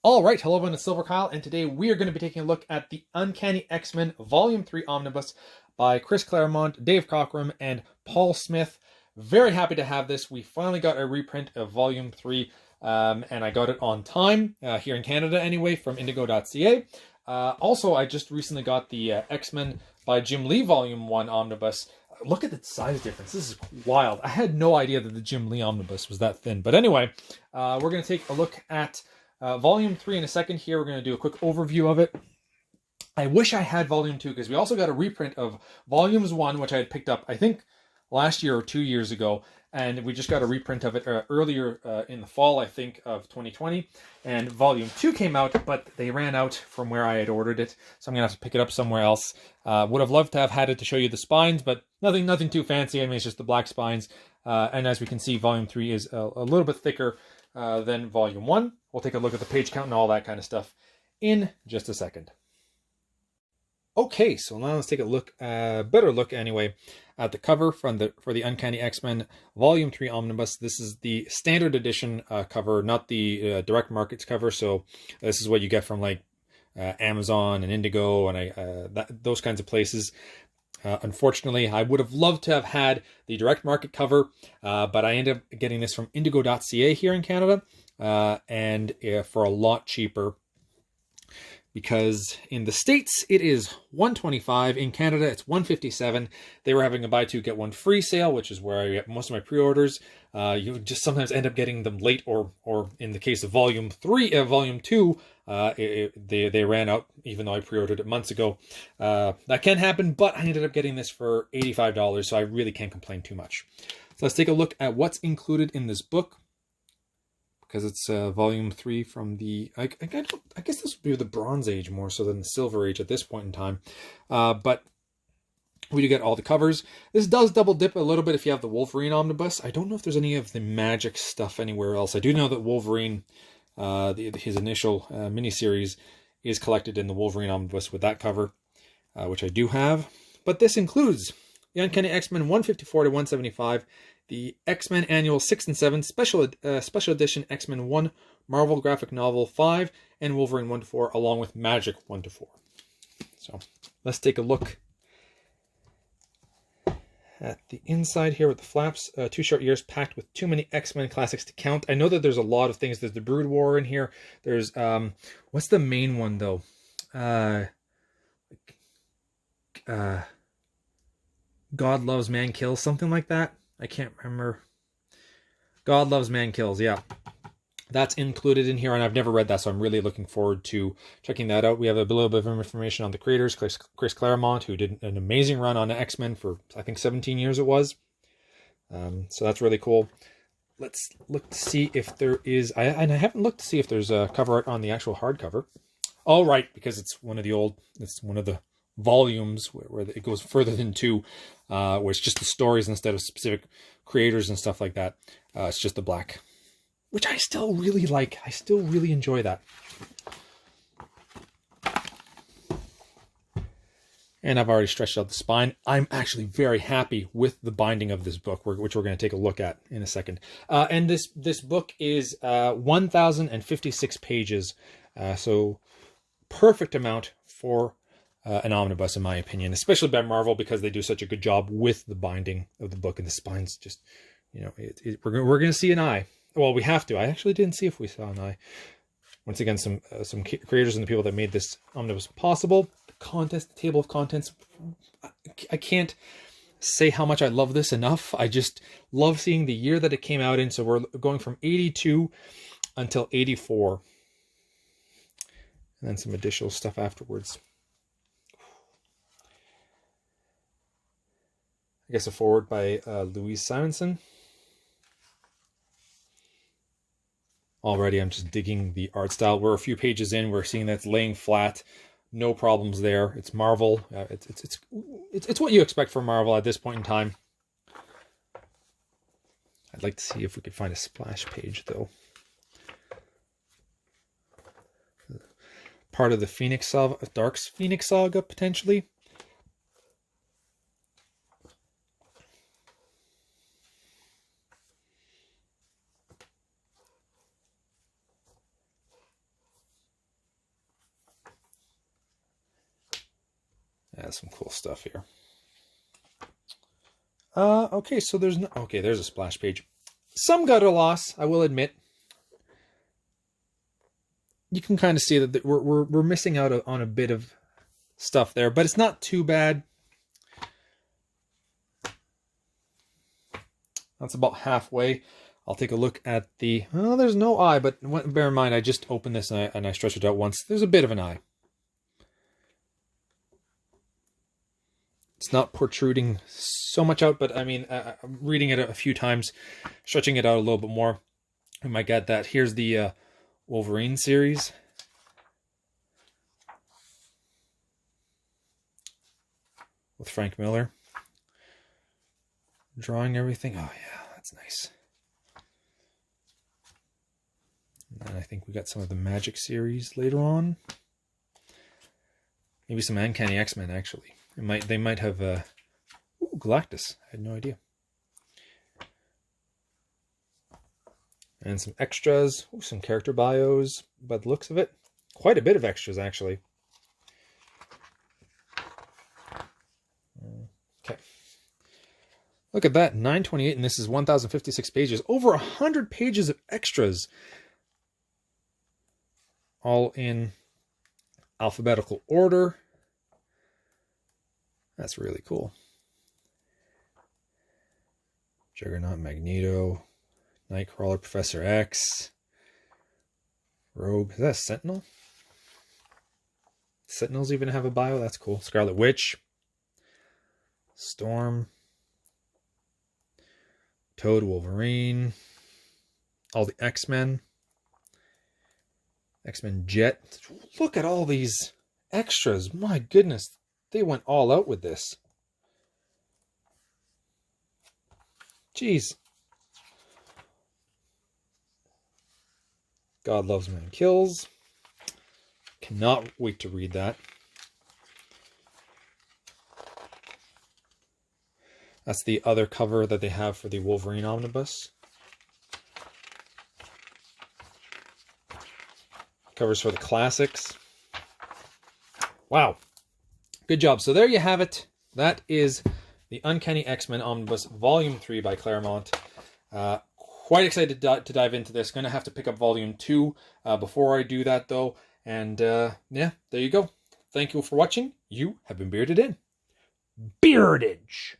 All right, hello everyone, it's silverkyle, and today we are going to be taking a look at the Uncanny X-Men Volume 3 Omnibus by Chris Claremont, Dave Cockrum, and Paul Smith. Very happy to have this. We finally got a reprint of Volume 3, and I got it on time, here in Canada anyway, from indigo.ca. Also, I just recently got the X-Men by Jim Lee Volume 1 Omnibus. Look at the size difference. This is wild. I had no idea that the Jim Lee Omnibus was that thin. But anyway, we're going to take a look at Volume 3 in a second here. We're going to do a quick overview of it. I wish I had Volume 2 because we also got a reprint of Volumes 1, which I had picked up, I think, last year or 2 years ago. And we just got a reprint of it earlier in the fall, I think, of 2020. And Volume 2 came out, but they ran out from where I had ordered it. So I'm going to have to pick it up somewhere else. Would have loved to have had it to show you the spines, but nothing too fancy. I mean, it's just the black spines. And as we can see, Volume 3 is a little bit thicker than Volume 1. We'll take a look at the page count and all that kind of stuff in just a second. Okay, so now let's take a look, better look anyway, at the cover for the Uncanny X-Men Volume 3 Omnibus. This is the standard edition cover, not the direct markets cover. So this is what you get from like Amazon and Indigo and those kinds of places. Unfortunately, I would have loved to have had the direct market cover, but I ended up getting this from indigo.ca here in Canada, and for a lot cheaper, because in the States it is $125, in Canada it's $157. They were having a buy two get one free sale, which is where I get most of my pre-orders. You just sometimes end up getting them late, or in the case of Volume 2, they ran out, even though I pre-ordered it months ago. That can happen, but I ended up getting this for $85, so I really can't complain too much. So let's take a look at what's included in this book, because it's Volume 3 from the, I guess this would be the Bronze Age more so than the Silver Age at this point in time. But we do get all the covers. This does double dip a little bit if you have the Wolverine Omnibus. I don't know if there's any of the magic stuff anywhere else. I do know that Wolverine, his initial miniseries, is collected in the Wolverine Omnibus with that cover, which I do have. But this includes the Uncanny X-Men 154 to 175, the X-Men Annual 6 and 7, Special Edition X-Men 1, Marvel Graphic Novel 5, and Wolverine 1 to 4, along with Magic 1 to 4. So let's take a look at the inside here with the flaps. 2 short years packed with too many X-Men classics to count. I know that there's a lot of things. There's the Brood War in here. There's, what's the main one though? God Loves, Man Kills, something like that. I can't remember. God Loves, Man Kills, yeah. That's included in here, and I've never read that, so I'm really looking forward to checking that out. We have a little bit of information on the creators, Chris Claremont, who did an amazing run on X-Men for, I think, 17 years it was. So that's really cool. Let's look to see if there is... I haven't looked to see if there's a cover art on the actual hardcover. Oh, right, because it's one of the volumes where it goes further than 2, where it's just the stories instead of specific creators and stuff like that. It's just the black, which I still really like. I still really enjoy that. And I've already stretched out the spine. I'm actually very happy with the binding of this book, which we're going to take a look at in a second. And this book is 1,056 pages, so perfect amount for an omnibus, in my opinion, especially by Marvel, because they do such a good job with the binding of the book, and the spines just, you know, we're going to see an eye. Well, we have to. I actually didn't see if we saw an eye. Once again, some creators and the people that made this omnibus possible. The contents, the table of contents. I can't say how much I love this enough. I just love seeing the year that it came out in. So we're going from 82 until 84. And then some additional stuff afterwards. I guess a foreword by Louise Simonson. Already I'm just digging the art style. We're a few pages in. We're seeing that's laying flat. No problems there. It's Marvel. It's what you expect from Marvel at this point in time. I'd like to see if we could find a splash page though. Part of the Phoenix Saga, Dark Phoenix Saga potentially. That's some cool stuff here. Okay, so there's no... Okay, there's a splash page. Some gutter loss, I will admit. You can kind of see that we're missing out on a bit of stuff there, but it's not too bad. That's about halfway. I'll take a look at the... Oh, there's no eye, but bear in mind, I just opened this and I stretched it out once. There's a bit of an eye. It's not protruding so much out, but I mean, reading it a few times, stretching it out a little bit more, we might get that. Here's the Wolverine series. With Frank Miller. Drawing everything. Oh yeah, that's nice. And I think we got some of the Magic series later on. Maybe some Uncanny X-Men, actually. They might have... Ooh, Galactus. I had no idea. And some extras. Ooh, some character bios. By the looks of it, quite a bit of extras, actually. Okay. Look at that. 928, and this is 1,056 pages. Over 100 pages of extras. All in alphabetical order. That's really cool. Juggernaut, Magneto, Nightcrawler, Professor X, Rogue. Is that a Sentinel? Sentinels even have a bio? That's cool. Scarlet Witch, Storm, Toad, Wolverine, all the X-Men, X-Men Jet. Look at all these extras. My goodness. They went all out with this. Jeez. God Loves Man Kills. Cannot wait to read that. That's the other cover that they have for the Wolverine Omnibus. Covers for the classics. Wow. Good job. So there you have it. That is the Uncanny X-Men Omnibus Volume 3 by Claremont. Quite excited to dive into this. Going to have to pick up Volume 2 before I do that, though. And yeah, there you go. Thank you for watching. You have been bearded in. Beardage!